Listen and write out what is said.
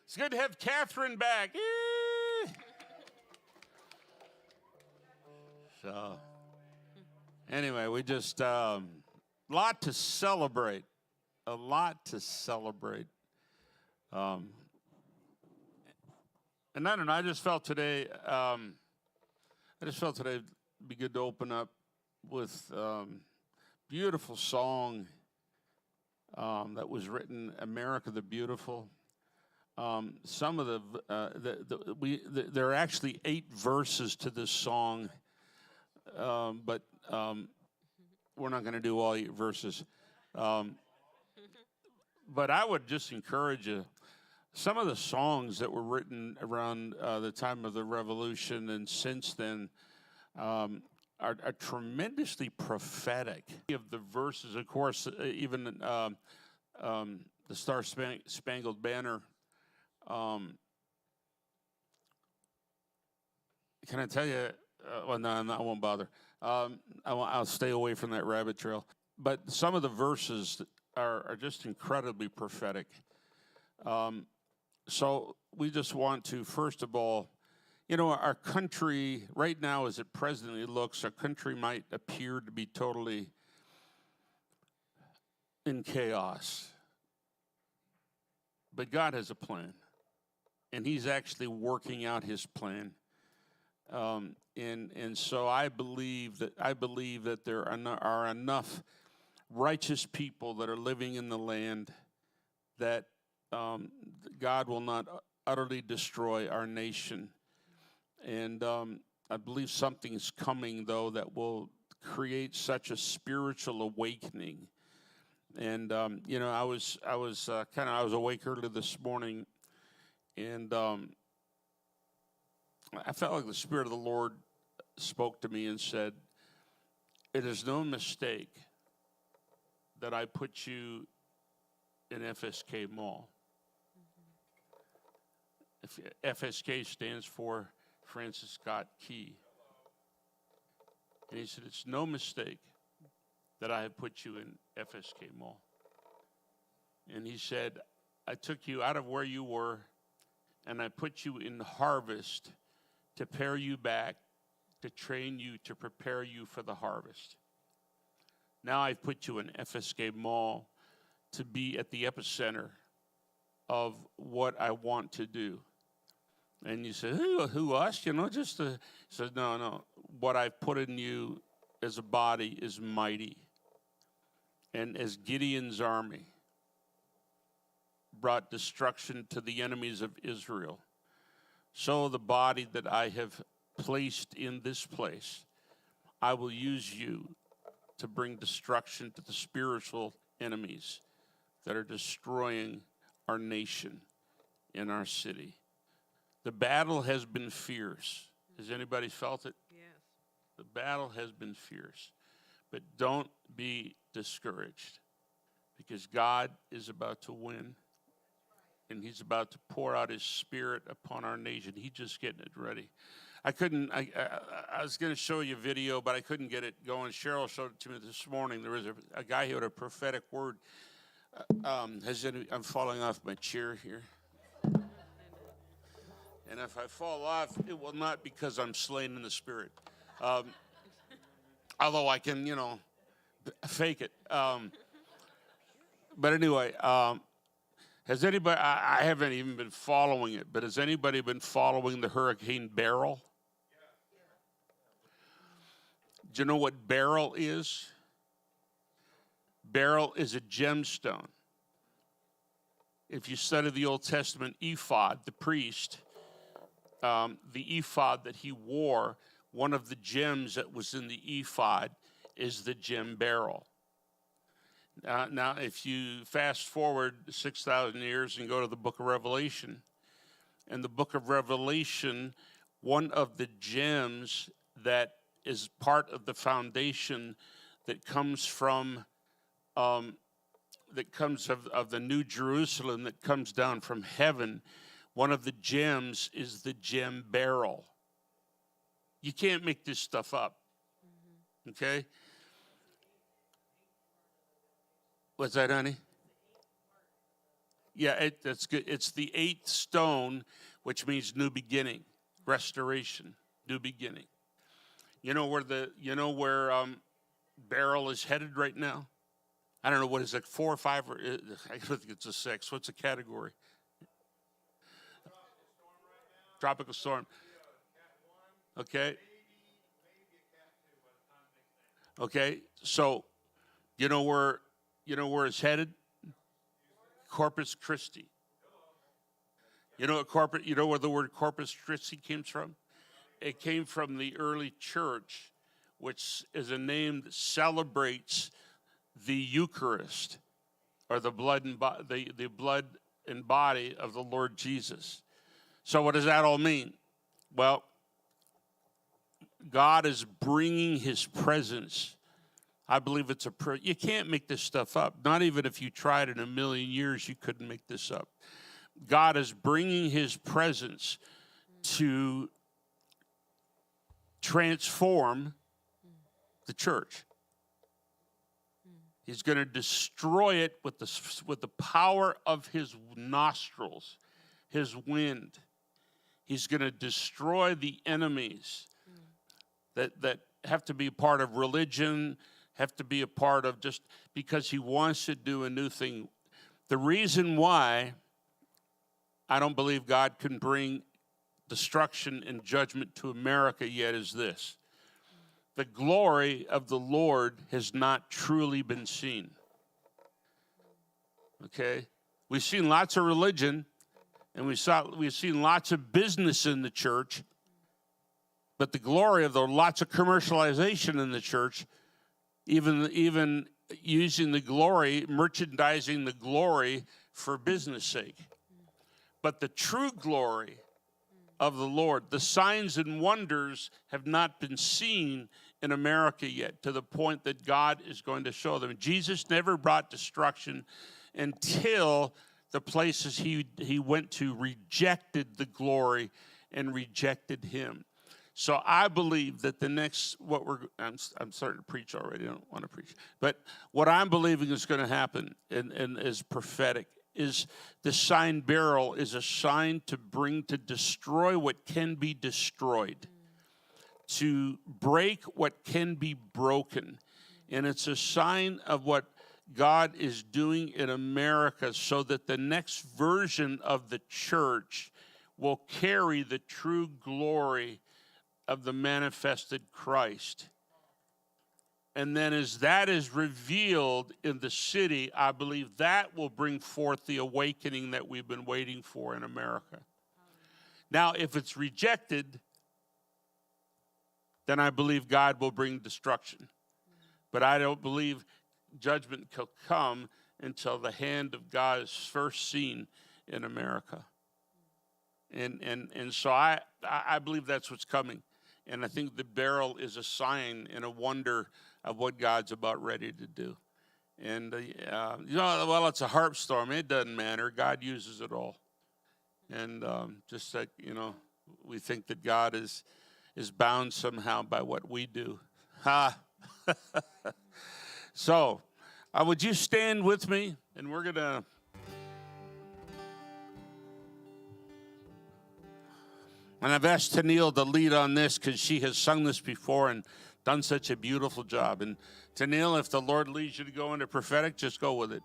It's good to have Catherine back. So, anyway, we just lot to celebrate. A lot to celebrate. And I don't know. I just felt today. It'd be good to open up with beautiful song that was written, "America the Beautiful." Some of there are actually 8 verses to this song, but we're not going to do all 8 verses. But I would just encourage you. Some of the songs that were written around the time of the Revolution and since then are tremendously prophetic. Of the verses, of course, even the Star Spangled Banner. Can I tell you? Well, no, I won't bother. I'll stay away from that rabbit trail. But some of the verses are just incredibly prophetic. So we just want to, first of all, our country right now, as it presently looks, our country might appear to be totally in chaos. But God has a plan, and He's actually working out His plan. And so I believe that there are enough righteous people that are living in the land that God will not utterly destroy our nation. And I believe something's coming, though, that will create such a spiritual awakening. And I was awake early this morning, and I felt like the Spirit of the Lord spoke to me and said, "It is no mistake that I put you in FSK Mall." FSK stands for Francis Scott Key. And he said, "It's no mistake that I have put you in FSK Mall." And he said, "I took you out of where you were, and I put you in harvest to pair you back, to train you, to prepare you for the harvest. Now I've put you in FSK Mall to be at the epicenter of what I want to do." And you say, who us? He said, no. What I've put in you as a body is mighty. And as Gideon's army brought destruction to the enemies of Israel, so the body that I have placed in this place, I will use you to bring destruction to the spiritual enemies that are destroying our nation and our city. The battle has been fierce. Has anybody felt it? Yes. The battle has been fierce. But don't be discouraged, because God is about to win, and He's about to pour out His Spirit upon our nation. He's just getting it ready. I was going to show you a video, but I couldn't get it going. Cheryl showed it to me this morning. There was a guy who had a prophetic word. I'm falling off my chair here. And if I fall off, it will not because I'm slain in the Spirit. Although I can, fake it. But anyway, has anybody, I haven't even been following it, but has anybody been following the Hurricane Beryl? Do you know what beryl is? Beryl is a gemstone. If you study the Old Testament ephod, the priest, the ephod that he wore, one of the gems that was in the ephod is the gem beryl. Now, if you fast forward 6,000 years and go to the book of Revelation, in the book of Revelation, one of the gems that is part of the foundation that comes from, of the New Jerusalem that comes down from heaven, one of the gems is the gem beryl. You can't make this stuff up, okay? What's that, honey? Yeah, that's good. It's the 8th stone, which means new beginning, restoration, new beginning. You know where Beryl is headed right now? I don't know, what is it, 4 or 5, or I think it's a 6. What's the category? Tropical storm. Okay. Okay. So, you know where it's headed? Corpus Christi. You know where the word Corpus Christi came from? It came from the early church, which is a name that celebrates the Eucharist, or the blood and the blood and body of the Lord Jesus. So what does that all mean? Well, God is bringing his presence. I believe it's you can't make this stuff up. Not even if you tried in a million years, you couldn't make this up. God is bringing his presence to transform the church. He's going to destroy it with the power of his nostrils, his wind. He's going to destroy the enemies that have to be a part of religion, have to be a part of, just because he wants to do a new thing. The reason why I don't believe God can bring destruction and judgment to America yet is this: the glory of the Lord has not truly been seen. Okay? We've seen lots of religion, and we've seen lots of business in the church, but the glory of lots of commercialization in the church, even using the glory, merchandising the glory for business sake. But the true glory of the Lord, the signs and wonders have not been seen in America yet, to the point that God is going to show them. Jesus never brought destruction until the places he went to rejected the glory and rejected him. So I believe that the next, I'm starting to preach already. I don't want to preach. But what I'm believing is going to happen, and is prophetic, is the sign beryl is a sign to destroy what can be destroyed, to break what can be broken. And it's a sign of what God is doing in America, so that the next version of the church will carry the true glory of the manifested Christ. And then as that is revealed in the city, I believe that will bring forth the awakening that we've been waiting for in America. Now, if it's rejected, then I believe God will bring destruction. But I don't believe judgment will come until the hand of God is first seen in America. And so I believe that's what's coming. And I think the beryl is a sign and a wonder of what God's about ready to do. And, well, it's a harp storm. It doesn't matter. God uses it all. And just like, we think that God is bound somehow by what we do. Ha! So, would you stand with me? And we're going to... And I've asked Tennille to lead on this because she has sung this before and done such a beautiful job. And Tennille, if the Lord leads you to go into prophetic, just go with it.